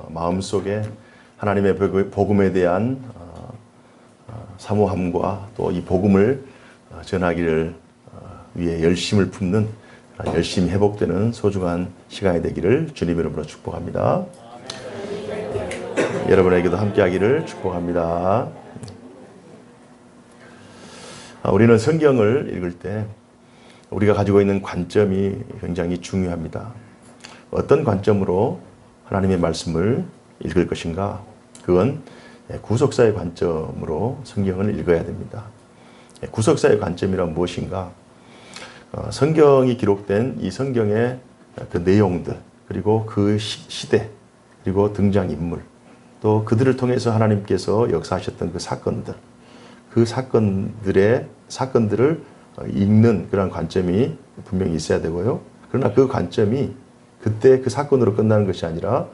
마음속에 하나님의 복음에 대한 사모함과 또 이 복음을 전하기를 위해 열심을 품는 열심히 회복되는 소중한 시간이 되기를 주님 이름으로 축복합니다. 여러분에게도 함께하기를 축복합니다. 우리는 성경을 읽을 때 우리가 가지고 있는 관점이 굉장히 중요합니다. 어떤 관점으로 하나님의 말씀을 읽을 것인가? 그건 구속사의 관점으로 성경을 읽어야 됩니다. 구속사의 관점이란 무엇인가? 성경이 기록된 이 성경의 그 내용들, 그리고 그 시대, 그리고 등장인물, 또 그들을 통해서 하나님께서 역사하셨던 그 사건들, 그 사건들을 읽는 그런 관점이 분명히 있어야 되고요. 그러나 그 관점이 그때 그 사건으로 끝나는 것이 아니라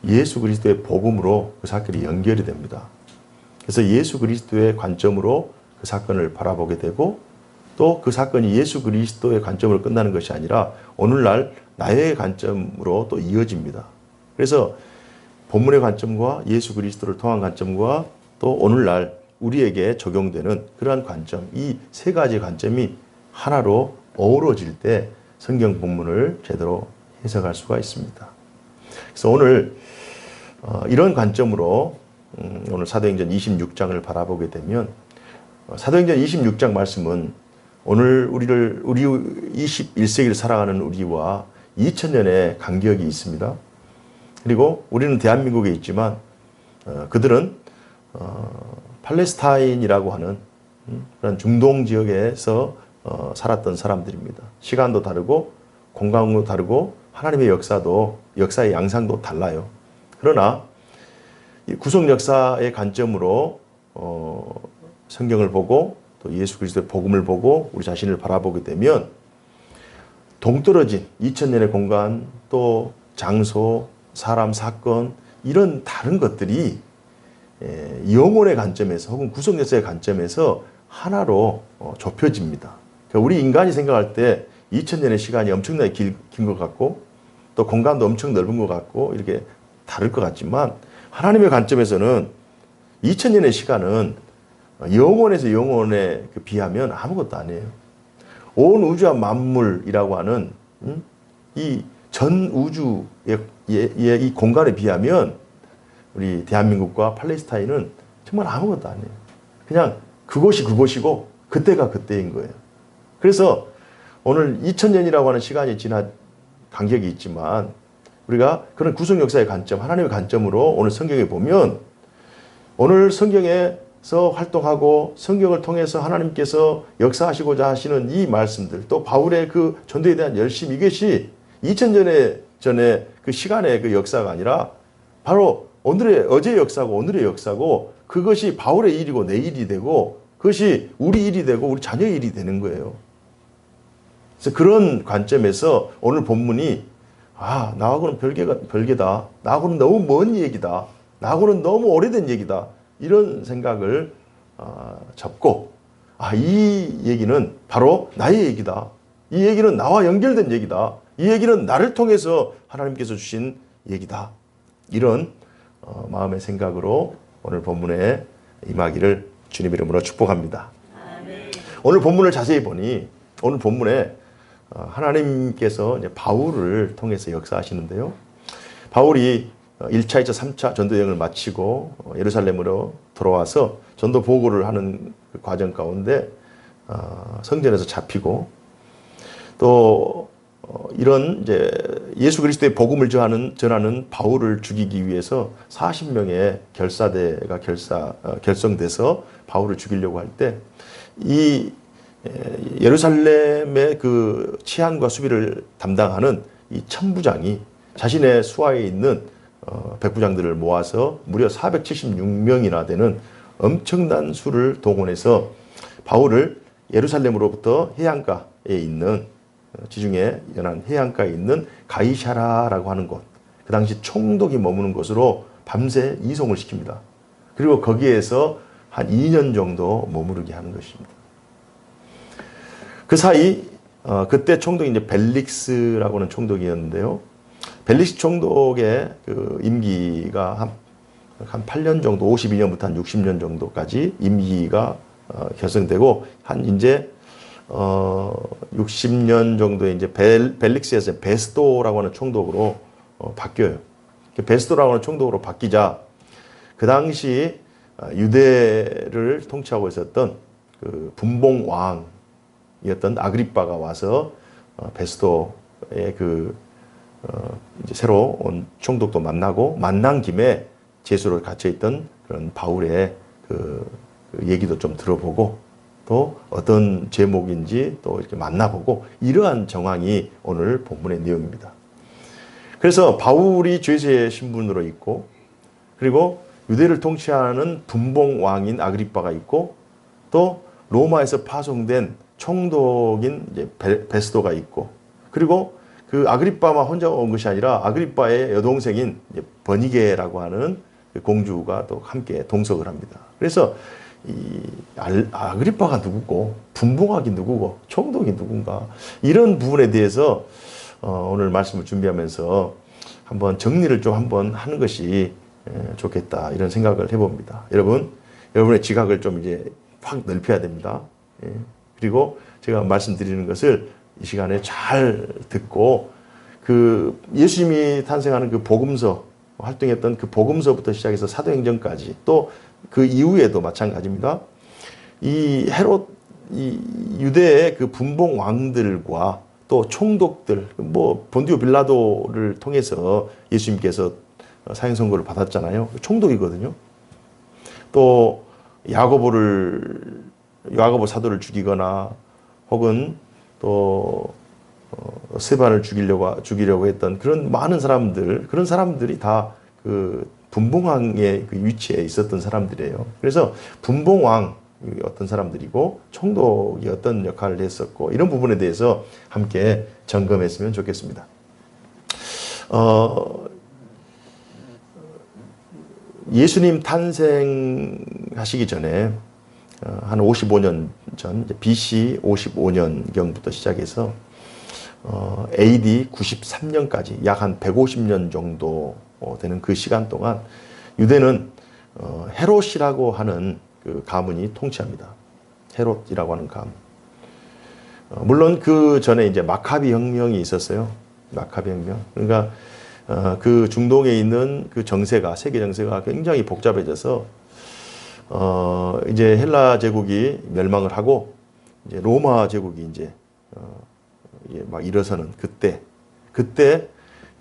예수 그리스도의 복음으로 그 사건이 연결이 됩니다. 그래서 예수 그리스도의 관점으로 그 사건을 바라보게 되고, 또 그 사건이 예수 그리스도의 관점으로 끝나는 것이 아니라 오늘날 나의 관점으로 또 이어집니다. 그래서 본문의 관점과 예수 그리스도를 통한 관점과 또 오늘날 우리에게 적용되는 그러한 관점, 이 세 가지 관점이 하나로 어우러질 때 성경 본문을 제대로 해석할 수가 있습니다. 그래서 오늘 이런 관점으로 오늘 사도행전 26장을 바라보게 되면, 사도행전 26장 말씀은 오늘 우리 21세기를 살아가는 우리와 2000년의 간격이 있습니다. 그리고 우리는 대한민국에 있지만 그들은 팔레스타인이라고 하는 그런 중동 지역에서 살았던 사람들입니다. 시간도 다르고 공간도 다르고 하나님의 역사의 양상도 달라요. 그러나 구속 역사의 관점으로 성경을 보고 또 예수 그리스도의 복음을 보고 우리 자신을 바라보게 되면 동떨어진 2000년의 공간, 또 장소, 사람, 사건, 이런 다른 것들이 영혼의 관점에서 혹은 구속 역사의 관점에서 하나로 좁혀집니다. 그러니까 우리 인간이 생각할 때 2000년의 시간이 엄청나게 긴 것 같고 또 공간도 엄청 넓은 것 같고 이렇게 다를 것 같지만, 하나님의 관점에서는 2000년의 시간은 영혼에서 영혼에 비하면 아무것도 아니에요. 온 우주와 만물이라고 하는 이 전 우주의 이 공간에 비하면 우리 대한민국과 팔레스타인은 정말 아무것도 아니에요. 그냥 그곳이 그곳이고 그때가 그때인 거예요. 그래서 오늘 2000년이라고 하는 시간이 지난 간격이 있지만 우리가 그런 구속 역사의 관점, 하나님의 관점으로 오늘 성경에 보면, 오늘 성경에서 활동하고 성경을 통해서 하나님께서 역사하시고자 하시는 이 말씀들, 또 바울의 그 전도에 대한 열심, 이것이 2000년 전에 그 시간의 그 역사가 아니라 바로 어제의 역사고 오늘의 역사고, 그것이 바울의 일이고 내 일이 되고 그것이 우리 일이 되고 우리 자녀의 일이 되는 거예요. 그래서 그런 관점에서 오늘 본문이 나하고는 별개다. 나하고는 너무 먼 얘기다. 나하고는 너무 오래된 얘기다. 이런 생각을 접고, 이 얘기는 바로 나의 얘기다. 이 얘기는 나와 연결된 얘기다. 이 얘기는 나를 통해서 하나님께서 주신 얘기다. 이런 마음의 생각으로 오늘 본문에 임하기를 주님 이름으로 축복합니다. 아멘. 오늘 본문을 자세히 보니 오늘 본문에 하나님께서 이제 바울을 통해서 역사하시는데요. 바울이 1차, 2차, 3차 전도 여행을 마치고 예루살렘으로 돌아와서 전도 보고를 하는 그 과정 가운데 성전에서 잡히고, 또 이런 이제 예수 그리스도의 복음을 전하는 바울을 죽이기 위해서 40명의 결사대가 결성돼서 바울을 죽이려고 할 때, 이 예루살렘의 그 치안과 수비를 담당하는 이 천부장이 자신의 수하에 있는 백부장들을 모아서 무려 476명이나 되는 엄청난 수를 동원해서 바울을 예루살렘으로부터 해안가에 있는, 지중해 연안 해안가에 있는 가이사라라고 하는 곳, 그 당시 총독이 머무는 곳으로 밤새 이송을 시킵니다. 그리고 거기에서 한 2년 정도 머무르게 하는 것입니다. 그 사이 그때 총독이 이제 벨릭스라고 하는 총독이었는데요. 벨릭스 총독의 그 임기가 한 8년 정도, 52년부터 한 60년 정도까지 임기가 결성되고 한 이제 60년 정도에 이제 벨릭스에서 베스도라고 하는 총독으로 바뀌어요. 베스도라고 하는 총독으로 바뀌자 그 당시 유대를 통치하고 있었던 그 분봉 왕이었던 아그리빠가 와서 베스도의 그 이제 새로 온 총독도 만나고 만난 김에 제수로 갇혀 있던 그런 바울의 그 얘기도 좀 들어보고 또 어떤 제목인지 또 이렇게 만나보고 이러한 정황이 오늘 본문의 내용입니다. 그래서 바울이 죄수의 신분으로 있고 그리고 유대를 통치하는 분봉 왕인 아그리빠가 있고 또 로마에서 파송된 총독인 이제 베스도가 있고 그리고 그 아그리빠만 혼자 온 것이 아니라 아그리빠의 여동생인 이제 버니게라고 하는 그 공주가 또 함께 동석을 합니다. 그래서 이 아그리빠가 누구고 분봉왕이 누구고 총독이 누군가 이런 부분에 대해서 오늘 말씀을 준비하면서 한번 정리를 좀 한번 하는 것이 좋겠다 이런 생각을 해봅니다. 여러분의 지각을 좀 이제 확 넓혀야 됩니다. 그리고 제가 말씀드리는 것을 이 시간에 잘 듣고 그 예수님이 탄생하는 그 복음서 활동했던 그 복음서부터 시작해서 사도행전까지 또 그 이후에도 마찬가지입니다. 이 헤롯 이 유대의 그 분봉 왕들과 또 총독들 뭐 본디오 빌라도를 통해서 예수님께서 사형 선고를 받았잖아요. 총독이거든요. 또 야고보 사도를 죽이거나 혹은 또 스데반을 죽이려고 했던 그런 많은 사람들 그런 사람들이 다 그 분봉왕의 그 위치에 있었던 사람들이에요. 그래서 분봉왕 어떤 사람들이고 총독이 어떤 역할을 했었고 이런 부분에 대해서 함께 점검했으면 좋겠습니다. 예수님 탄생하시기 전에 한 55년 전 BC 55년경부터 시작해서 AD 93년까지 약 한 150년 정도 되는 그 시간 동안 유대는 헤롯이라고 하는 그 가문이 통치합니다. 헤롯이라고 하는 가문. 물론 그 전에 이제 마카비 혁명이 있었어요. 마카비 혁명. 그러니까 그 중동에 있는 그 정세가 세계 정세가 굉장히 복잡해져서 이제 헬라 제국이 멸망을 하고 이제 로마 제국이 이제 막 일어서는 그때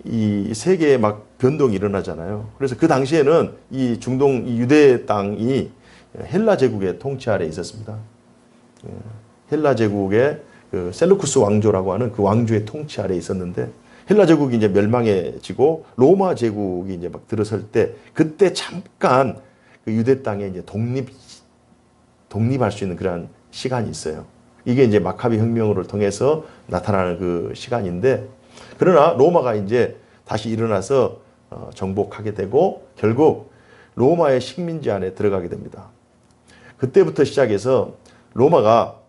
이 세계에 막 변동이 일어나잖아요. 그래서 그 당시에는 이 중동 이 유대 땅이 헬라 제국의 통치 아래에 있었습니다. 헬라 제국의 그 셀루쿠스 왕조라고 하는 그 왕조의 통치 아래에 있었는데 헬라 제국이 이제 멸망해지고 로마 제국이 이제 막 들어설 때 그때 잠깐 그 유대 땅에 이제 독립할 수 있는 그런 시간이 있어요. 이게 이제 마카비 혁명을 통해서 나타나는 그 시간인데 그러나 로마가 이제 다시 일어나서 정복하게 되고 결국 로마의 식민지 안에 들어가게 됩니다. 그때부터 시작해서 로마가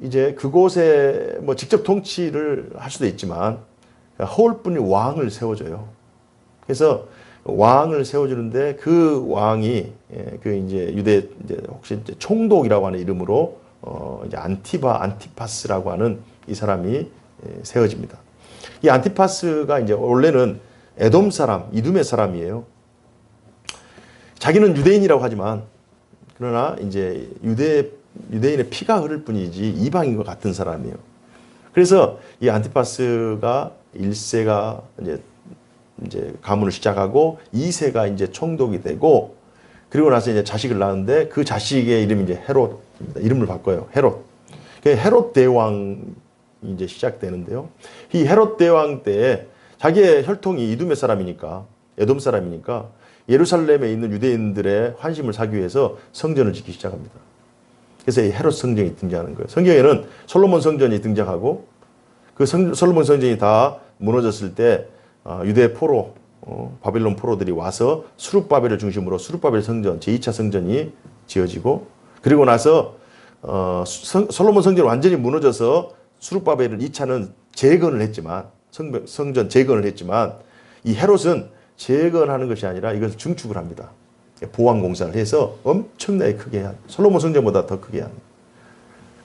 이제 그곳에 뭐 직접 통치를 할 수도 있지만 허울뿐인 왕을 세워줘요. 그래서 왕을 세워주는데 그 왕이 그 이제 유대 이제 혹시 이제 총독이라고 하는 이름으로 이제 안티파스라고 하는 이 사람이 세워집니다. 이 안티파스가 이제 원래는 에돔 사람, 이두메 사람이에요. 자기는 유대인이라고 하지만 그러나 이제 유대인의 피가 흐를 뿐이지 이방인과 같은 사람이에요. 그래서 이 안티파스가 1세가 이제 가문을 시작하고 2세가 이제 총독이 되고 그리고 나서 이제 자식을 낳았는데 그 자식의 이름이 이제 헤롯입니다. 이름을 바꿔요. 헤롯. 헤롯 대왕이 이제 시작되는데요. 이 헤롯 대왕 때 자기의 혈통이 이두메 사람이니까 에돔 사람이니까 예루살렘에 있는 유대인들의 환심을 사기 위해서 성전을 짓기 시작합니다. 그래서 이 헤롯 성전이 등장하는 거예요. 성경에는 솔로몬 성전이 등장하고 그 솔로몬 성전이 다 무너졌을 때 유대 포로, 바빌론 포로들이 와서 수룹바벨을 중심으로 수룹바벨 성전, 제2차 성전이 지어지고 그리고 나서 솔로몬 성전이 완전히 무너져서 수룹바벨을 2차는 재건을 했지만 성전 재건을 했지만 이 헤롯은 재건하는 것이 아니라 이것을 증축을 합니다. 보완 공사를 해서 엄청나게 크게 한 솔로몬 성전보다 더 크게 한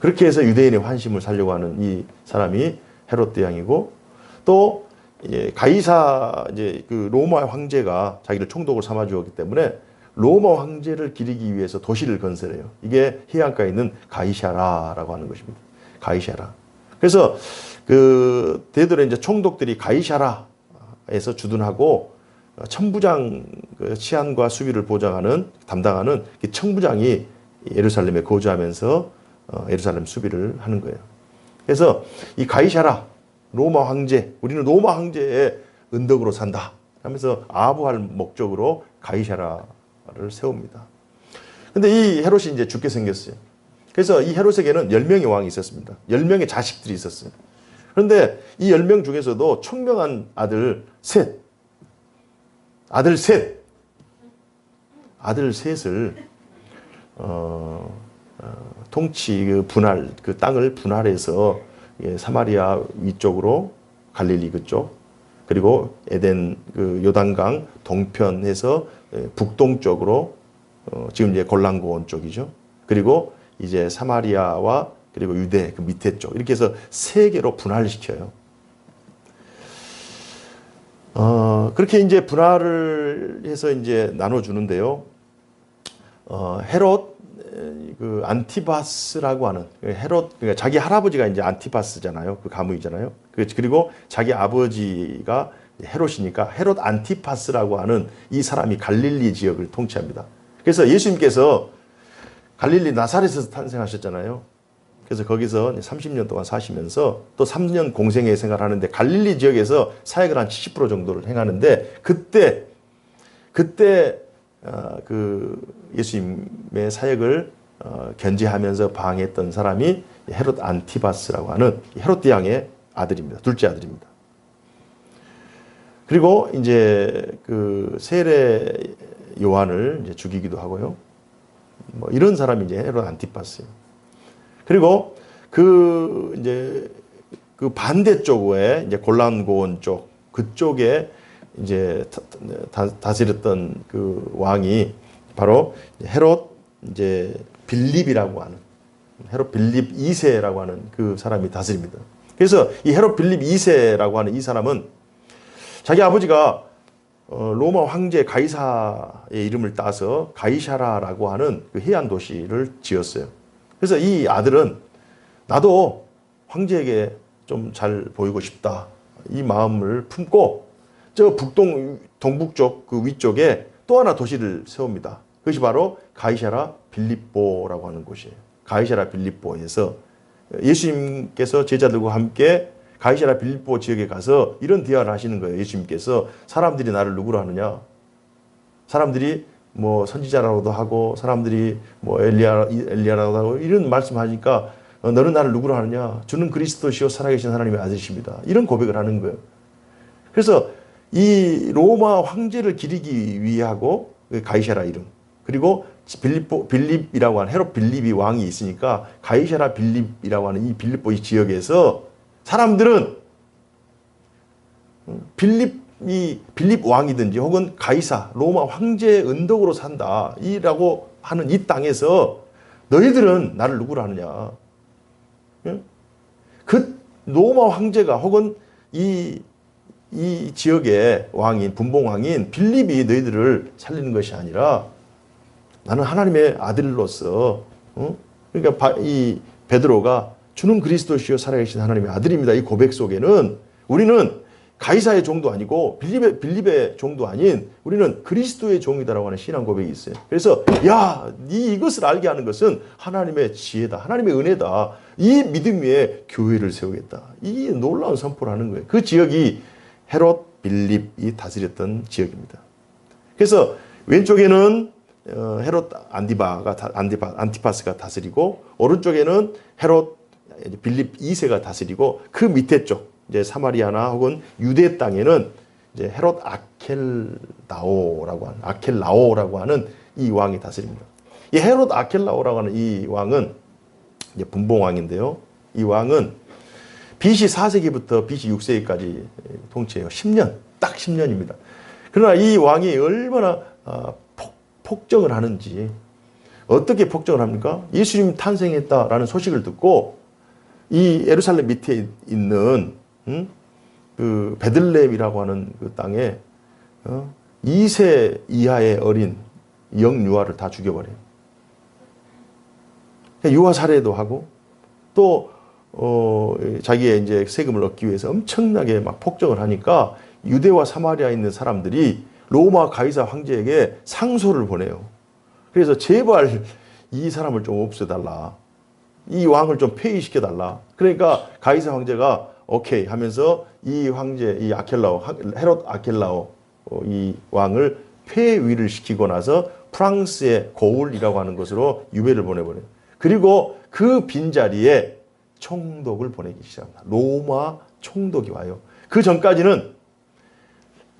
그렇게 해서 유대인의 환심을 살려고 하는 이 사람이 헤롯 대왕이고 또 가이사 이제 그 로마 황제가 자기를 총독을 삼아 주었기 때문에 로마 황제를 기리기 위해서 도시를 건설해요. 이게 해안가에 있는 가이샤라라고 하는 것입니다. 가이샤라. 그래서 그 대들의 이제 총독들이 가이샤라에서 주둔하고 천부장 치안과 수비를 담당하는 청부장이 예루살렘에 거주하면서 예루살렘 수비를 하는 거예요. 그래서 이 가이샤라 로마 황제, 우리는 로마 황제의 은덕으로 산다 하면서 아부할 목적으로 가이샤라를 세웁니다. 근데 이 헤롯이 이제 죽게 생겼어요. 그래서 이 헤롯에게는 10명의 왕이 있었습니다. 10명의 자식들이 있었어요. 그런데 이 10명 중에서도 총명한 아들 셋을 통치 그 땅을 분할해서 사마리아 위쪽으로 갈릴리 그쪽 그리고 에덴 그 요단강 동편에서 북동쪽으로 지금 이제 골란고원 쪽이죠. 그리고 이제 사마리아와 그리고 유대 그 밑에 쪽 이렇게 해서 세 개로 분할시켜요. 그렇게 이제 분할을 해서 이제 나눠주는데요. 헤롯 그 안티바스라고 하는 헤롯 그러니까 자기 할아버지가 이제 안티바스잖아요. 그 가문이잖아요. 그리고 자기 아버지가 헤롯이니까 헤롯 안티파스라고 하는 이 사람이 갈릴리 지역을 통치합니다. 그래서 예수님께서 갈릴리 나사렛에서 탄생하셨잖아요. 그래서 거기서 30년 동안 사시면서 또 3년 공생애 생활을 하는데 갈릴리 지역에서 사역을 한 70% 정도를 행하는데 그때 그 예수님의 사역을 견제하면서 방해했던 사람이 헤롯 안티바스라고 하는 헤롯 대왕의 아들입니다. 둘째 아들입니다. 그리고 이제 그 세례 요한을 이제 죽이기도 하고요. 뭐 이런 사람이 이제 헤롯 안티파스예요. 그리고 그 이제 그 반대쪽에 이제 골란고원 쪽 그쪽에 이제 다스렸던 그 왕이 바로 헤롯 이제 빌립이라고 하는 헤롯 빌립 2세라고 하는 그 사람이 다스립니다. 그래서 이 헤롯 빌립 2세라고 하는 이 사람은 자기 아버지가 로마 황제 가이사의 이름을 따서 가이샤라라고 하는 그 해안 도시를 지었어요. 그래서 이 아들은 나도 황제에게 좀 잘 보이고 싶다. 이 마음을 품고 저 동북쪽 그 위쪽에 또 하나 도시를 세웁니다. 그것이 바로 가이샤라 빌립보라고 하는 곳이에요. 가이샤라 빌립보에서 예수님께서 제자들과 함께 가이샤라 빌립보 지역에 가서 이런 대화를 하시는 거예요. 예수님께서 사람들이 나를 누구로 하느냐? 사람들이 뭐 선지자라고도 하고 사람들이 뭐 엘리야라고도 하고 이런 말씀하니까 너는 나를 누구로 하느냐? 주는 그리스도시요 살아계신 하나님의 아들이십니다. 이런 고백을 하는 거예요. 그래서 이 로마 황제를 기리기 위하고 가이샤라 이름 그리고 빌립이라고 하는 헤롯 빌립이 왕이 있으니까 가이샤라 빌립이라고 하는 이 빌립보 이 지역에서 사람들은 빌립 왕이든지 혹은 가이사 로마 황제의 은덕으로 산다 이라고 하는 이 땅에서 너희들은 나를 누구로 하느냐? 그 로마 황제가 혹은 이 지역의 왕인 분봉왕인 빌립이 너희들을 살리는 것이 아니라 나는 하나님의 아들로서 그러니까 이 베드로가 주는 그리스도시요 살아계신 하나님의 아들입니다. 이 고백 속에는 우리는 가이사의 종도 아니고 빌립의 종도 아닌 우리는 그리스도의 종이다라고 하는 신앙 고백이 있어요. 그래서 이것을 알게 하는 것은 하나님의 지혜다. 하나님의 은혜다. 이 믿음 위에 교회를 세우겠다. 이 놀라운 선포를 하는 거예요. 그 지역이 헤롯 빌립이 다스렸던 지역입니다. 그래서 왼쪽에는 헤롯 안티파스가 다스리고 오른쪽에는 헤롯 빌립 2세가 다스리고 그 밑에 쪽 이제 사마리아나 혹은 유대 땅에는 이제 헤롯 아켈라오라고 하는 이 왕이 다스립니다. 이 헤롯 아켈라오라고 하는 이 왕은 이제 분봉왕인데요. 이 왕은 BC 4세기부터 BC 6세기까지 통치해요. 10년, 딱 10년입니다. 그러나 이 왕이 얼마나 폭정을 하는지, 어떻게 폭정을 합니까? 예수님이 탄생했다라는 소식을 듣고 이 예루살렘 밑에 있는 그 베들레헴이라고 하는 그 땅에 2세 이하의 어린 영유아를 다 죽여버려요. 유아 살해도 하고 또 자기의 이제 세금을 얻기 위해서 엄청나게 막 폭정을 하니까 유대와 사마리아에 있는 사람들이 로마 가이사 황제에게 상소를 보내요. 그래서 제발 이 사람을 좀 없애달라. 이 왕을 좀 폐위시켜달라. 그러니까 가이사 황제가 오케이 하면서 이 황제, 이 아켈라오, 헤롯 아켈라오 이 왕을 폐위를 시키고 나서 프랑스의 고울이라고 하는 곳으로 유배를 보내버려요. 그리고 그 빈자리에 총독을 보내기 시작합니다. 로마 총독이 와요. 그 전까지는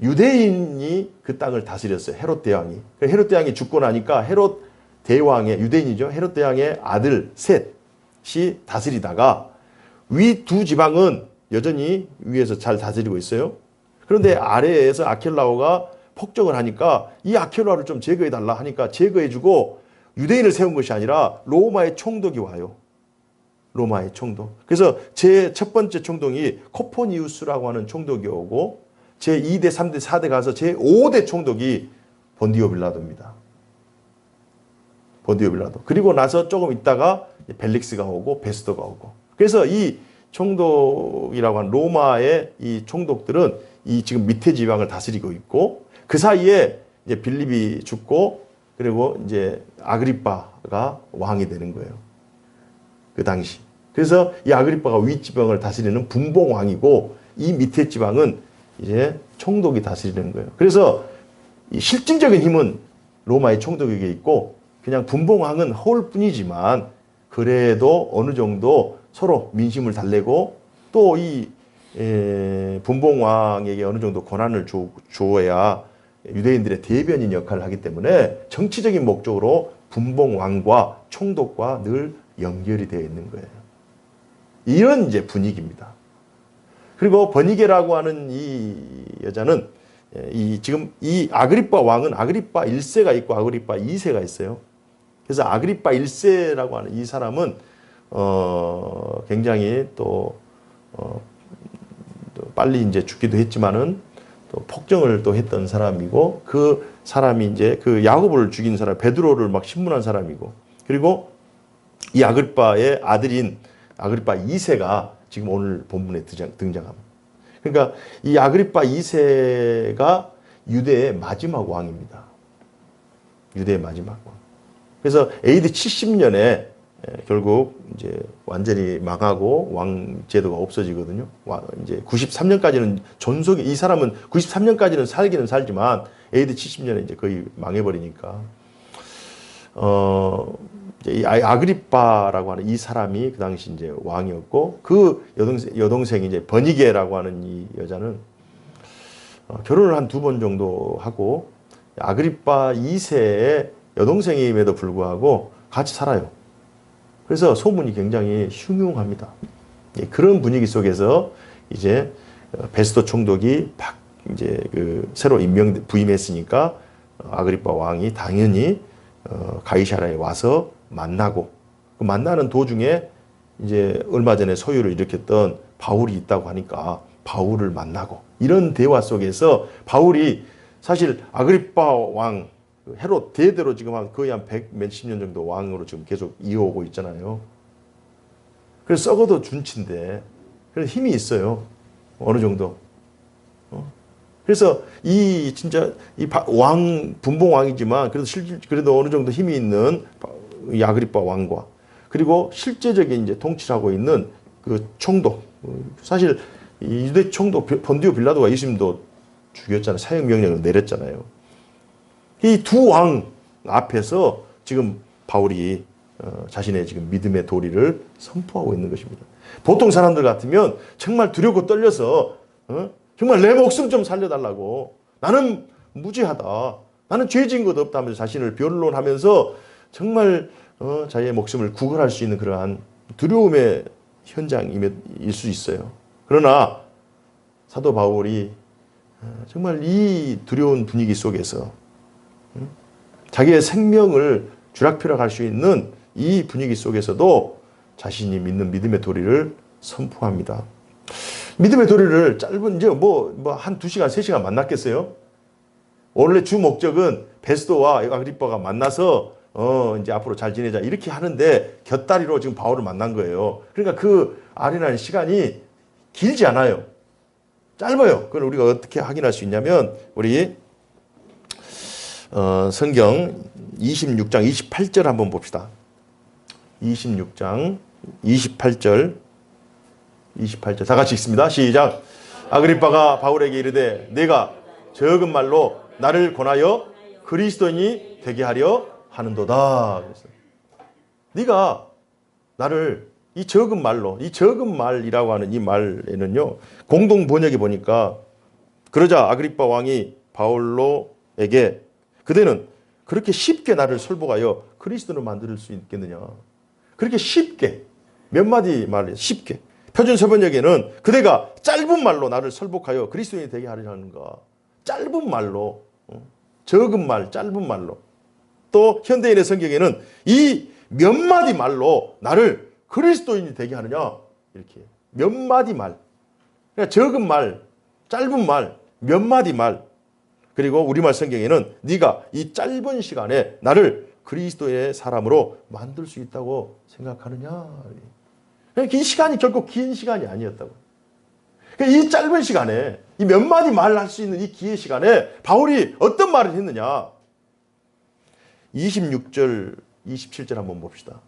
유대인이 그 땅을 다스렸어요. 헤롯 대왕이. 헤롯 대왕이 죽고 나니까 헤롯 대왕의, 유대인이죠. 헤롯 대왕의 아들 셋이 다스리다가 위 두 지방은 여전히 위에서 잘 다스리고 있어요. 그런데 아래에서 아켈라오가 폭정을 하니까 이 아켈라오를 좀 제거해달라 하니까 제거해주고 유대인을 세운 것이 아니라 로마의 총독이 와요. 로마의 총독. 그래서 제 첫 번째 총독이 코포니우스라고 하는 총독이 오고 제 2대, 3대, 4대 가서 제 5대 총독이 본디오 빌라도입니다. 본디오 빌라도. 그리고 나서 조금 있다가 벨릭스가 오고 베스도가 오고. 그래서 이 총독이라고 하는 로마의 이 총독들은 이 지금 밑에 지방을 다스리고 있고 그 사이에 이제 빌립이 죽고 그리고 이제 아그리빠가 왕이 되는 거예요. 그 당시. 그래서 이 아그리빠가 윗지방을 다스리는 분봉왕이고 이 밑에 지방은 이제 총독이 다스리는 거예요. 그래서 이 실질적인 힘은 로마의 총독에게 있고 그냥 분봉왕은 허울 뿐이지만 그래도 어느 정도 서로 민심을 달래고 또 이 분봉왕에게 어느 정도 권한을 주어야 유대인들의 대변인 역할을 하기 때문에 정치적인 목적으로 분봉왕과 총독과 늘 연결이 되어 있는 거예요. 이런 이제 분위기입니다. 그리고 버니게라고 하는 이 여자는 지금 이 아그리빠 왕은 아그리빠 1세가 있고 아그리빠 2세가 있어요. 그래서 아그리빠 1세라고 하는 이 사람은 굉장히 또 빨리 이제 죽기도 했지만은 또 폭정을 또 했던 사람이고 그 사람이 이제 그 야곱을 죽인 사람 베드로를 막 신문한 사람이고 그리고 이 아그리빠의 아들인 아그리빠 2세가 지금 오늘 본문에 등장합니다. 그러니까 이 아그리빠 2세가 유대의 마지막 왕입니다. 유대의 마지막 왕. 그래서 AD 70년에 결국 이제 완전히 망하고 왕 제도가 없어지거든요. 이제 93년까지는 존속이 이 사람은 93년까지는 살기는 살지만 AD 70년에 이제 거의 망해버리니까 이제 이 아그리빠라고 하는 이 사람이 그 당시 이제 왕이었고 그 여동생이 이제 버니게라고 하는 이 여자는 결혼을 한 2번 정도 하고 아그리빠 2세의 여동생임에도 불구하고 같이 살아요. 그래서 소문이 굉장히 흉흉합니다. 그런 분위기 속에서 이제 베스도 총독이 이제 그 새로 부임했으니까 아그리빠 왕이 당연히 가이사랴에 와서 만나고 그 만나는 도중에 이제 얼마 전에 소유를 일으켰던 바울이 있다고 하니까 바울을 만나고 이런 대화 속에서 바울이 사실 아그리빠 왕 헤롯 대대로 지금 거의 한 100 몇십 년 정도 왕으로 지금 계속 이어오고 있잖아요. 그래서 썩어도 준치인데 그래서 힘이 있어요. 어느 정도. 그래서 이 진짜 이 분봉 왕이지만 그래도 어느 정도 힘이 있는 이 아그리빠 왕과 그리고 실제적인 이제 통치를 하고 있는 그 총독. 사실 이 유대 총독 본디오 빌라도가 예수님도 죽였잖아요. 사형 명령을 내렸잖아요. 이 두 왕 앞에서 지금 바울이 자신의 지금 믿음의 도리를 선포하고 있는 것입니다. 보통 사람들 같으면 정말 두렵고 떨려서 정말 내 목숨 좀 살려달라고 나는 무지하다. 나는 죄 지은 것 없다 하면서 자신을 변론하면서 정말 자기의 목숨을 구걸할 수 있는 그러한 두려움에 현장일 수 있어요. 그러나 사도 바울이 정말 이 두려운 분위기 속에서 자기의 생명을 쥐락펴락할 수 있는 이 분위기 속에서도 자신이 믿는 믿음의 도리를 선포합니다. 믿음의 도리를 짧은 이제 한 2시간, 3시간 만났겠어요? 원래 주 목적은 베스도와 아그리빠가 만나서 이제 앞으로 잘 지내자 이렇게 하는데 곁다리로 지금 바울을 만난 거예요. 그러니까 그 아련한 시간이 길지 않아요. 짧아요. 그걸 우리가 어떻게 확인할 수 있냐면 우리 성경 26장 28절 한번 봅시다. 26장 28절 다 같이 읽습니다. 시작. 아그리빠가 바울에게 이르되 내가 적은 말로 나를 권하여 그리스도인이 되게 하려 하는도다. 네가 나를 이 적은 말로, 이 적은 말이라고 하는 이 말에는요, 공동 번역에 보니까 그러자 아그리빠 왕이 바울로에게 그대는 그렇게 쉽게 나를 설복하여 그리스도로 만들 수 있겠느냐. 그렇게 쉽게, 몇 마디 말이에요. 쉽게. 표준 서번역에는 그대가 짧은 말로 나를 설복하여 그리스도인이 되게 하려는가. 짧은 말로, 적은 말, 짧은 말로. 또 현대인의 성경에는 이 몇 마디 말로 나를 그리스도인이 되게 하느냐. 이렇게 몇 마디 말. 그러니까 적은 말, 짧은 말, 몇 마디 말. 그리고 우리말 성경에는 네가 이 짧은 시간에 나를 그리스도의 사람으로 만들 수 있다고 생각하느냐. 이 시간이 결코 긴 시간이 아니었다고. 이 짧은 시간에 이 몇 마디 말 할 수 있는 이 기회 시간에 바울이 어떤 말을 했느냐. 26절, 27절 한번 봅시다.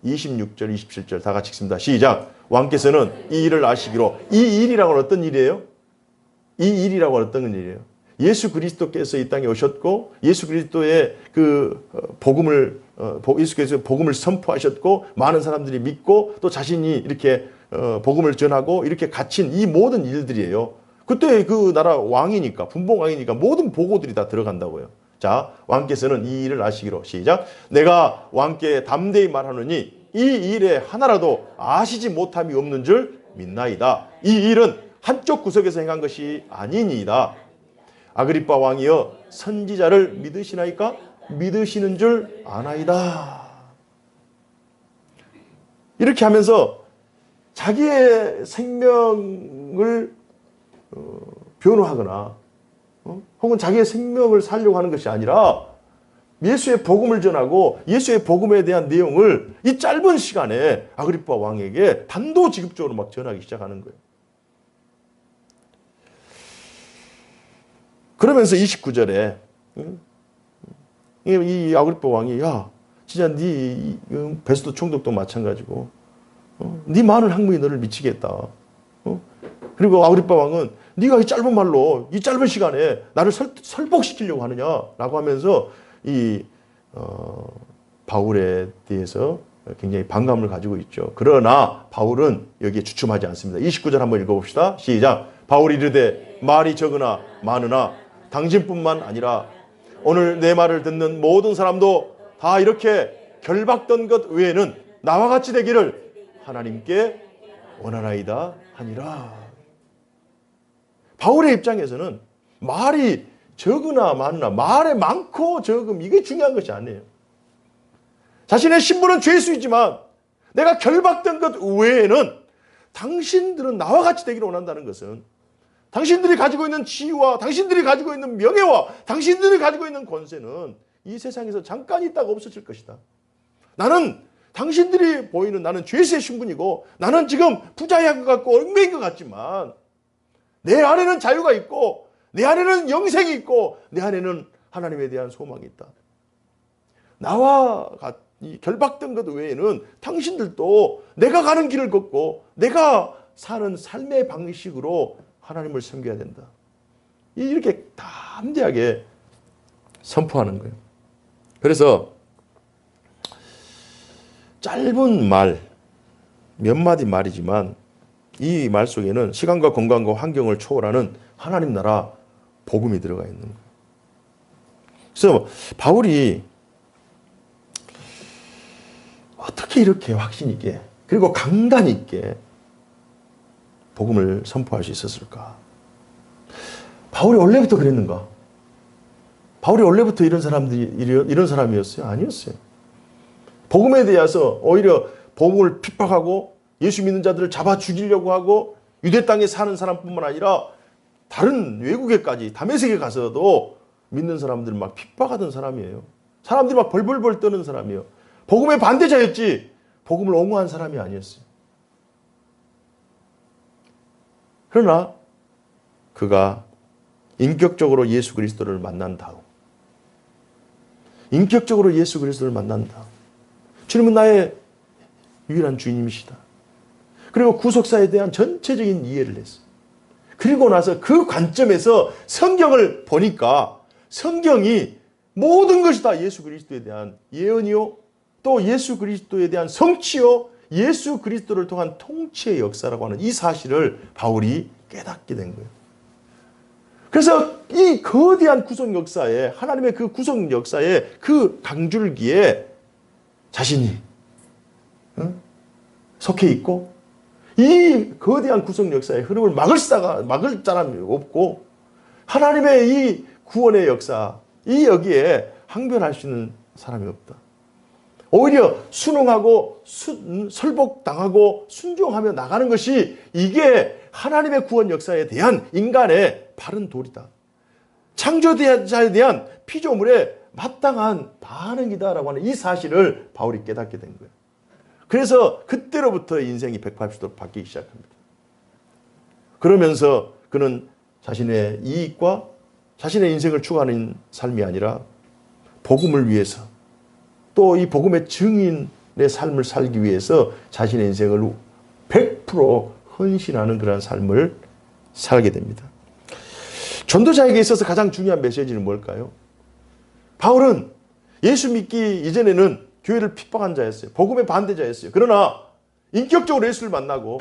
26절, 27절 다 같이 읽습니다. 시작. 왕께서는 이 일을 아시기로. 이 일이라고 하는 어떤 일이에요? 이 일이라고 하는 어떤 일이에요? 예수 그리스도께서 이 땅에 오셨고 예수 그리스도의 그 복음을 예수께서 복음을 선포하셨고 많은 사람들이 믿고 또 자신이 이렇게 복음을 전하고 이렇게 갇힌 이 모든 일들이에요. 그때 그 나라 왕이니까 분봉 왕이니까 모든 보고들이 다 들어간다고요. 자, 왕께서는 이 일을 아시기로. 시작. 내가 왕께 담대히 말하노니 이 일에 하나라도 아시지 못함이 없는 줄 믿나이다. 이 일은 한쪽 구석에서 행한 것이 아니니이다. 아그리빠 왕이여 선지자를 믿으시나이까? 믿으시는 줄 아나이다. 이렇게 하면서 자기의 생명을 변호하거나 혹은 자기의 생명을 살려고 하는 것이 아니라 예수의 복음을 전하고 예수의 복음에 대한 내용을 이 짧은 시간에 아그리빠 왕에게 단도직입적으로 막 전하기 시작하는 거예요. 그러면서 29절에 이 아그리빠 왕이 야 진짜 네 베스도 총독도 마찬가지고 네 많은 학문이 너를 미치겠다. 그리고 아그리빠 왕은 네가 이 짧은 말로 이 짧은 시간에 나를 설복시키려고 하느냐라고 하면서 이 바울에 대해서 굉장히 반감을 가지고 있죠. 그러나 바울은 여기에 주춤하지 않습니다. 29절 한번 읽어봅시다. 시작. 바울이 이르되 말이 적으나 많으나 당신뿐만 아니라 오늘 내 말을 듣는 모든 사람도 다 이렇게 결박된 것 외에는 나와 같이 되기를 하나님께 원하나이다 하니라. 바울의 입장에서는 말이 적으나 많으나 말에 많고 적음 이게 중요한 것이 아니에요. 자신의 신분은 죄일 수 있지만 내가 결박된 것 외에는 당신들은 나와 같이 되기를 원한다는 것은 당신들이 가지고 있는 지위와 당신들이 가지고 있는 명예와 당신들이 가지고 있는 권세는 이 세상에서 잠깐 있다가 없어질 것이다. 나는 당신들이 보이는 나는 죄수의 신분이고 나는 지금 부자인 것 같고 얽매인 것 같지만 내 안에는 자유가 있고 내 안에는 영생이 있고 내 안에는 하나님에 대한 소망이 있다. 나와 결박된 것 외에는 당신들도 내가 가는 길을 걷고 내가 사는 삶의 방식으로 하나님을 섬겨야 된다. 이렇게 담대하게 선포하는 거예요. 그래서 짧은 말, 몇 마디 말이지만 이 말 속에는 시간과 공간과 환경을 초월하는 하나님 나라 복음이 들어가 있는 거예요. 그래서 바울이 어떻게 이렇게 확신 있게 그리고 강단 있게 복음을 선포할 수 있었을까? 바울이 원래부터 그랬는가? 바울이 원래부터 이런 사람이었어요? 아니었어요. 복음에 대해서 오히려 복음을 핍박하고 예수 믿는 자들을 잡아 죽이려고 하고 유대 땅에 사는 사람뿐만 아니라 다른 외국에까지 다메섹에 가서도 믿는 사람들을 막 핍박하던 사람이에요. 사람들이 막 벌벌벌 떠는 사람이에요. 복음의 반대자였지 복음을 옹호한 사람이 아니었어요. 그러나 그가 인격적으로 예수 그리스도를 만난 다음 주님은 나의 유일한 주님이시다. 그리고 구속사에 대한 전체적인 이해를 했어요. 그리고 나서 그 관점에서 성경을 보니까 성경이 모든 것이 다 예수 그리스도에 대한 예언이요, 또 예수 그리스도에 대한 성취요, 예수 그리스도를 통한 통치의 역사라고 하는 이 사실을 바울이 깨닫게 된 거예요. 그래서 이 거대한 구속 역사에, 하나님의 그 구속 역사에 그 강줄기에 자신이 속해 있고 이 거대한 구속 역사의 흐름을 막을 사람이 없고 하나님의 이 구원의 역사, 이 여기에 항변할 수 있는 사람이 없다. 오히려 순응하고 설복당하고 순종하며 나가는 것이 이게 하나님의 구원 역사에 대한 인간의 바른 도리다. 창조자에 대한 피조물의 마땅한 반응이다라고 하는 이 사실을 바울이 깨닫게 된 거예요. 그래서 그때로부터 인생이 180도로 바뀌기 시작합니다. 그러면서 그는 자신의 이익과 자신의 인생을 추구하는 삶이 아니라 복음을 위해서 또 이 복음의 증인의 삶을 살기 위해서 자신의 인생을 100% 헌신하는 그런 삶을 살게 됩니다. 전도자에게 있어서 가장 중요한 메시지는 뭘까요? 바울은 예수 믿기 이전에는 교회를 핍박한 자였어요. 복음의 반대자였어요. 그러나 인격적으로 예수를 만나고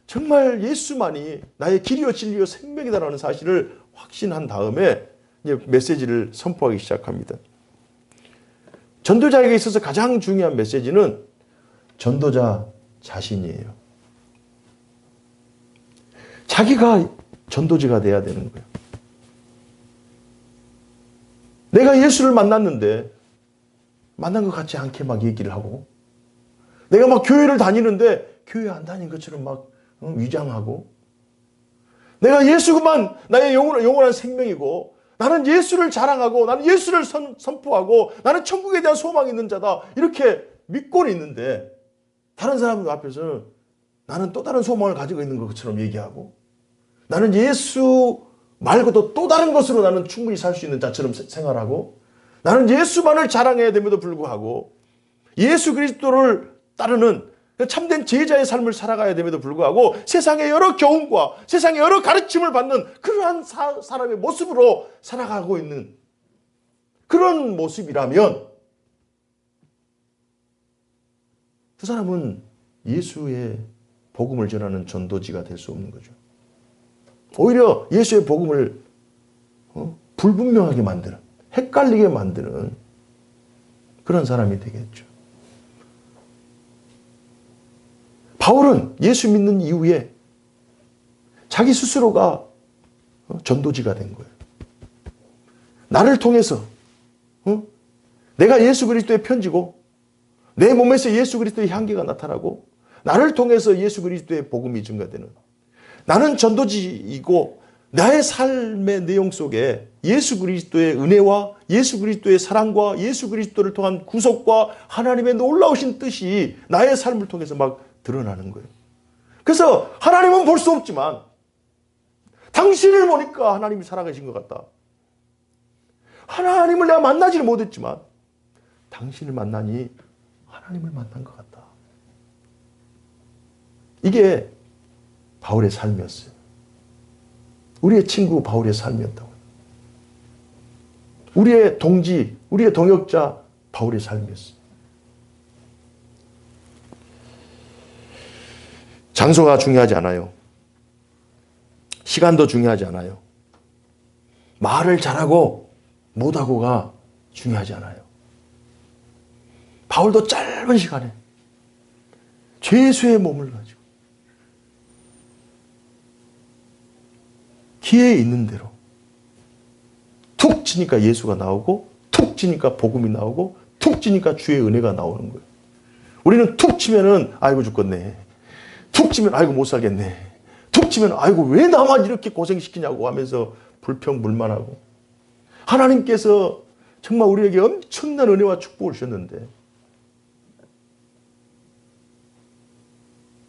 정말 예수만이 나의 길이요 진리요 생명이다라는 사실을 확신한 다음에 이제 메시지를 선포하기 시작합니다. 전도자에게 있어서 가장 중요한 메시지는 전도자 자신이에요. 자기가 전도지가 돼야 되는 거예요. 내가 예수를 만났는데 만난 것 같지 않게 막 얘기를 하고 내가 막 교회를 다니는데 교회 안 다닌 것처럼 막 위장하고 내가 예수만 나의 영원한 생명이고 나는 예수를 자랑하고 나는 예수를 선포하고 나는 천국에 대한 소망이 있는 자다 이렇게 믿고는 있는데 다른 사람들 앞에서는 나는 또 다른 소망을 가지고 있는 것처럼 얘기하고 나는 예수 말고도 또 다른 것으로 나는 충분히 살 수 있는 자처럼 생활하고 나는 예수만을 자랑해야 됨에도 불구하고 예수 그리스도를 따르는 참된 제자의 삶을 살아가야 됨에도 불구하고 세상의 여러 교훈과 세상의 여러 가르침을 받는 그러한 사람의 모습으로 살아가고 있는 그런 모습이라면 그 사람은 예수의 복음을 전하는 전도지가 될 수 없는 거죠. 오히려 예수의 복음을 불분명하게 만드는, 헷갈리게 만드는 그런 사람이 되겠죠. 바울은 예수 믿는 이후에 자기 스스로가 전도지가 된 거예요. 나를 통해서 내가 예수 그리스도의 편지고 내 몸에서 예수 그리스도의 향기가 나타나고 나를 통해서 예수 그리스도의 복음이 증가되는 나는 전도지이고 나의 삶의 내용 속에 예수 그리스도의 은혜와 예수 그리스도의 사랑과 예수 그리스도를 통한 구속과 하나님의 놀라우신 뜻이 나의 삶을 통해서 막 드러나는 거예요. 그래서 하나님은 볼 수 없지만 당신을 보니까 하나님이 살아계신 것 같다. 하나님을 내가 만나지를 못했지만 당신을 만나니 하나님을 만난 것 같다. 이게 바울의 삶이었어요. 우리의 친구 바울의 삶이었다고. 우리의 동지, 우리의 동역자 바울의 삶이었어요. 장소가 중요하지 않아요. 시간도 중요하지 않아요. 말을 잘하고 못하고가 중요하지 않아요. 바울도 짧은 시간에 죄수의 몸을 가지고 기회에 있는 대로 툭 치니까 예수가 나오고 툭 치니까 복음이 나오고 툭 치니까 주의 은혜가 나오는 거예요. 우리는 툭 치면은 아이고 죽겠네. 툭 치면 아이고 못 살겠네. 툭 치면 아이고 왜 나만 이렇게 고생시키냐고 하면서 불평불만하고, 하나님께서 정말 우리에게 엄청난 은혜와 축복을 주셨는데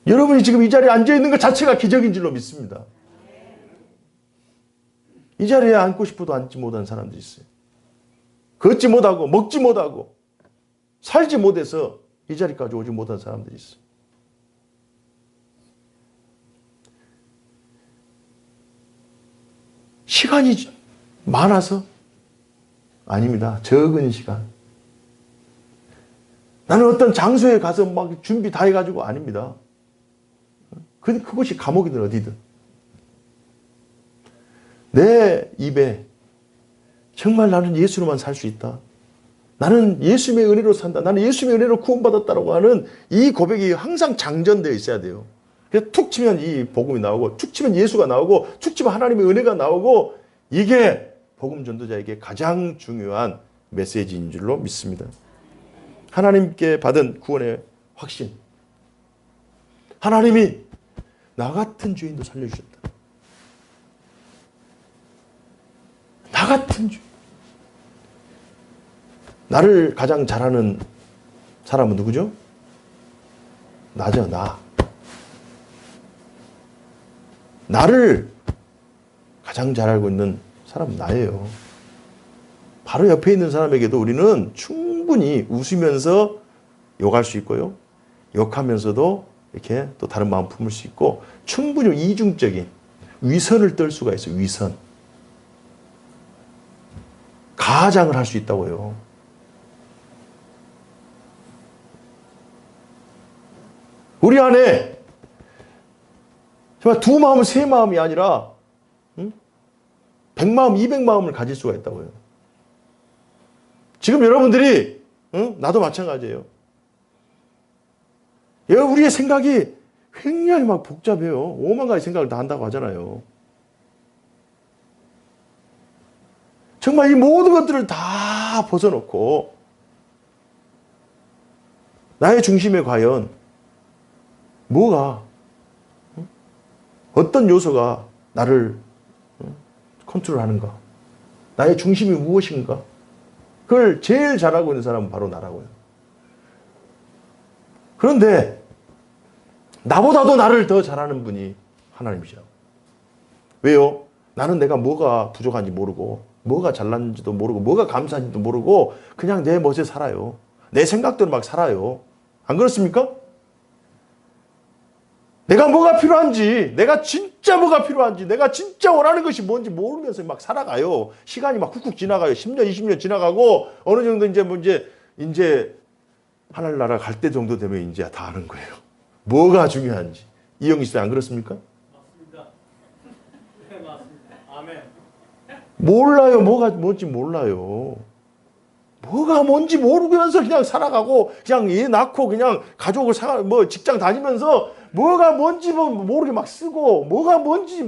여러분이 지금 이 자리에 앉아있는 것 자체가 기적인 줄로 믿습니다. 이 자리에 앉고 싶어도 앉지 못한 사람들이 있어요. 걷지 못하고 먹지 못하고 살지 못해서 이 자리까지 오지 못한 사람들이 있어요. 시간이 많아서? 아닙니다. 적은 시간. 나는 어떤 장소에 가서 막 준비 다 해가지고 아닙니다. 그것이 감옥이든 어디든. 내 입에 정말 나는 예수로만 살 수 있다. 나는 예수님의 은혜로 산다. 나는 예수님의 은혜로 구원받았다라고 하는 이 고백이 항상 장전되어 있어야 돼요. 그래서 툭 치면 이 복음이 나오고 툭 치면 예수가 나오고 툭 치면 하나님의 은혜가 나오고, 이게 복음 전도자에게 가장 중요한 메시지인 줄로 믿습니다. 하나님께 받은 구원의 확신. 하나님이 나 같은 죄인도 살려주셨다. 나 같은 죄인. 나를 가장 잘하는 사람은 누구죠? 나죠, 나. 나를 가장 잘 알고 있는 사람은 나예요. 바로 옆에 있는 사람에게도 우리는 충분히 웃으면서 욕할 수 있고요. 욕하면서도 이렇게 또 다른 마음 품을 수 있고, 충분히 이중적인 위선을 떨 수가 있어요. 위선. 가장을 할 수 있다고요. 우리 안에 정말 두 마음, 세 마음이 아니라 100마음, 200마음을 가질 수가 있다고요. 지금 여러분들이, 나도 마찬가지예요. 우리의 생각이 굉장히 막 복잡해요. 5만 가지 생각을 다 한다고 하잖아요. 정말 이 모든 것들을 다 벗어놓고 나의 중심에 과연 뭐가, 어떤 요소가 나를 컨트롤하는가? 나의 중심이 무엇인가? 그걸 제일 잘하고 있는 사람은 바로 나라고요. 그런데 나보다도 나를 더 잘하는 분이 하나님이시라고. 왜요? 나는 내가 뭐가 부족한지 모르고 뭐가 잘났는지도 모르고 뭐가 감사한지도 모르고 그냥 내 멋에 살아요. 내 생각대로 막 살아요. 안 그렇습니까? 내가 뭐가 필요한지, 내가 진짜 뭐가 필요한지, 내가 진짜 원하는 것이 뭔지 모르면서 막 살아가요. 시간이 막 훅훅 지나가요. 10년, 20년 지나가고 어느 정도 이제 하늘나라 갈 때 정도 되면 이제 다 아는 거예요. 뭐가 중요한지. 이영희 씨 안 그렇습니까? 맞습니다. 네, 맞습니다. 아멘. 몰라요. 뭐가 뭔지 몰라요. 뭐가 뭔지 모르면서 그냥 살아가고 그냥 애 낳고 그냥 가족을 직장 다니면서 뭐가 뭔지 모르게 막 쓰고 뭐가 뭔지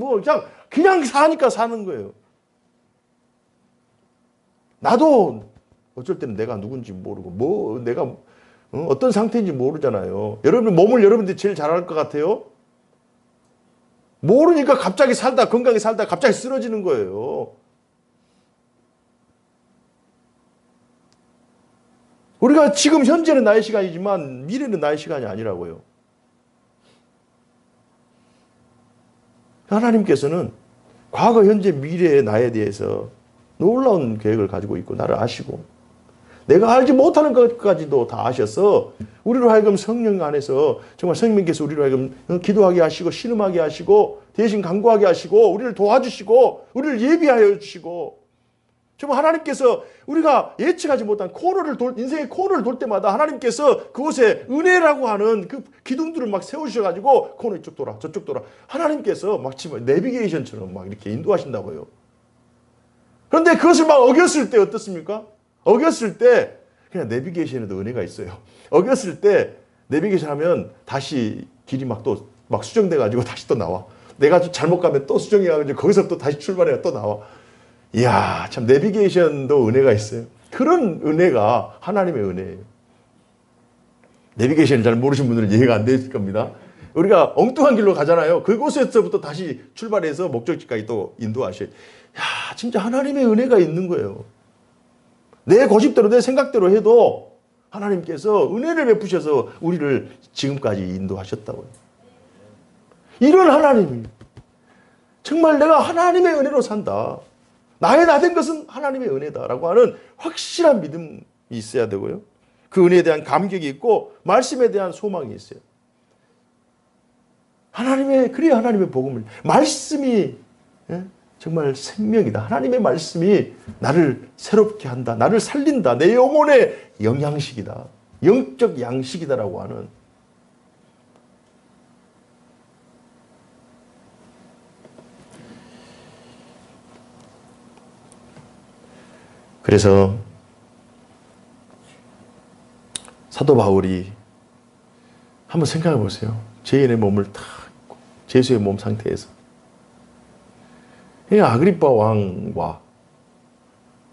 그냥 사니까 사는 거예요. 나도 어쩔 때는 내가 누군지 모르고 내가 어떤 상태인지 모르잖아요. 여러분들이 제일 잘 알 것 같아요. 모르니까 갑자기 건강히 살다 갑자기 쓰러지는 거예요. 우리가 지금 현재는 나의 시간이지만 미래는 나의 시간이 아니라고요. 하나님께서는 과거, 현재, 미래의 나에 대해서 놀라운 계획을 가지고 있고 나를 아시고 내가 알지 못하는 것까지도 다 아셔서 우리로 하여금 성령 안에서 정말 성령님께서 우리로 하여금 기도하게 하시고 신음하게 하시고 대신 간구하게 하시고 우리를 도와주시고 우리를 예비하여 주시고, 정말 하나님께서 우리가 예측하지 못한 인생의 코너를 돌 때마다 하나님께서 그곳에 은혜라고 하는 그 기둥들을 막 세우셔가지고 코너 이쪽 돌아 저쪽 돌아 하나님께서 마치 내비게이션처럼 막 이렇게 인도하신다고요. 그런데 그것을 막 어겼을 때 어떻습니까? 어겼을 때 그냥 내비게이션에도 은혜가 있어요. 어겼을 때 내비게이션 하면 다시 길이 막 수정돼가지고 다시 또 나와. 내가 좀 잘못 가면 또 수정이 가고 거기서 또 다시 출발해야 또 나와. 이야, 참 내비게이션도 은혜가 있어요. 그런 은혜가 하나님의 은혜예요. 내비게이션을 잘 모르신 분들은 이해가 안 되실 겁니다. 우리가 엉뚱한 길로 가잖아요. 그곳에서부터 다시 출발해서 목적지까지 또 인도하셔요. 야, 진짜 하나님의 은혜가 있는 거예요. 내 고집대로 내 생각대로 해도 하나님께서 은혜를 베푸셔서 우리를 지금까지 인도하셨다고요. 이런 하나님이 정말 내가 하나님의 은혜로 산다. 나의 나 된 것은 하나님의 은혜다라고 하는 확실한 믿음이 있어야 되고요. 그 은혜에 대한 감격이 있고 말씀에 대한 소망이 있어요. 그래야 하나님의 복음을, 말씀이 정말 생명이다. 하나님의 말씀이 나를 새롭게 한다. 나를 살린다. 내 영혼의 영양식이다. 영적 양식이다라고 하는. 그래서 사도 바울이 한번 생각해 보세요. 죄인의 몸을 다 입고 제수의 몸 상태에서 아그리파 왕과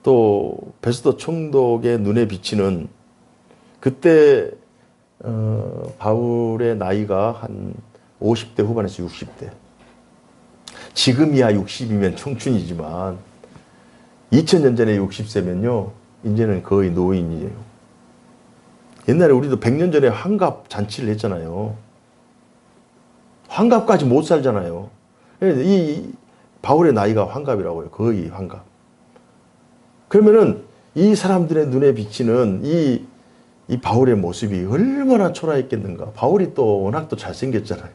또 베스도 총독의 눈에 비치는 그때 바울의 나이가 한 50대 후반에서 60대. 지금이야 60이면 청춘이지만 2000년 전에 60세면요. 이제는 거의 노인이에요. 옛날에 우리도 100년 전에 환갑 잔치를 했잖아요. 환갑까지 못 살잖아요. 이 바울의 나이가 환갑이라고요. 거의 환갑. 그러면은 이 사람들의 눈에 비치는 이 바울의 모습이 얼마나 초라했겠는가. 바울이 또 워낙 또 잘생겼잖아요.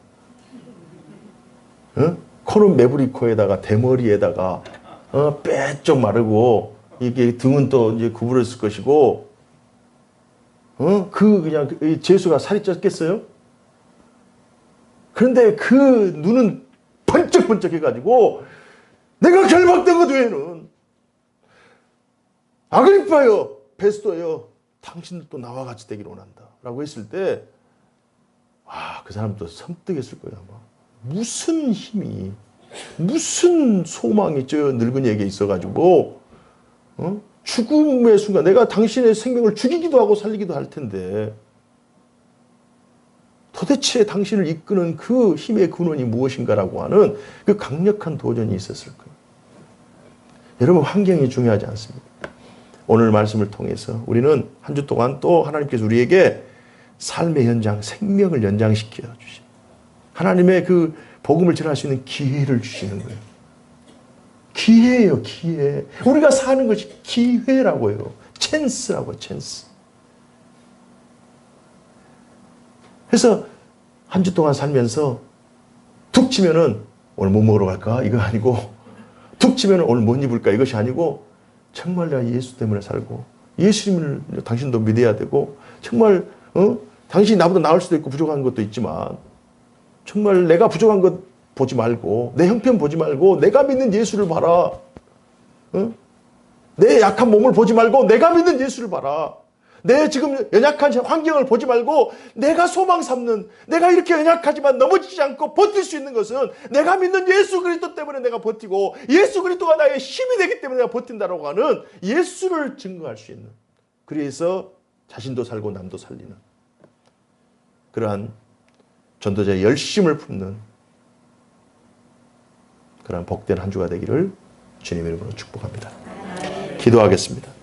코는 매부리코에다가 대머리에다가 빼쪽 마르고 이게 등은 또 이제 구부렸을 것이고 그냥 제수가 살이 쪘겠어요? 그런데 그 눈은 번쩍번쩍 해가지고 내가 결박된 것 외에는 아그리파여 베스도여 당신들도 나와 같이 되기를 원한다 라고 했을 때 그 사람도 섬뜩했을 거예요. 아마. 무슨 힘이 무슨 소망이 저 늙은이에게 있어가지고 죽음의 순간 내가 당신의 생명을 죽이기도 하고 살리기도 할 텐데 도대체 당신을 이끄는 그 힘의 근원이 무엇인가라고 하는 그 강력한 도전이 있었을 거예요. 여러분, 환경이 중요하지 않습니다. 오늘 말씀을 통해서 우리는 한 주 동안 또 하나님께서 우리에게 삶의 현장, 생명을 연장시켜 주신 하나님의 그 복음을 전할 수 있는 기회를 주시는 거예요. 기회예요, 기회. 우리가 사는 것이 기회라고 해요. 찬스라고, 찬스. 그래서 한 주 동안 살면서 툭 치면은 오늘 뭐 먹으러 갈까? 이거 아니고 툭 치면은 오늘 뭐 입을까? 이것이 아니고 정말 내가 예수 때문에 살고 예수님을 당신도 믿어야 되고 정말 당신이 나보다 나을 수도 있고 부족한 것도 있지만 정말 내가 부족한 것 보지 말고 내 형편 보지 말고 내가 믿는 예수를 봐라. 내 약한 몸을 보지 말고 내가 믿는 예수를 봐라. 내 지금 연약한 환경을 보지 말고 내가 소망 삼는, 내가 이렇게 연약하지만 넘어지지 않고 버틸 수 있는 것은 내가 믿는 예수 그리스도 때문에 내가 버티고 예수 그리스도가 나의 힘이 되기 때문에 내가 버틴다라고 하는 예수를 증거할 수 있는, 그래서 자신도 살고 남도 살리는 그러한 전도자의 열심을 품는 그러한 복된 한 주가 되기를 주님의 이름으로 축복합니다. 기도하겠습니다.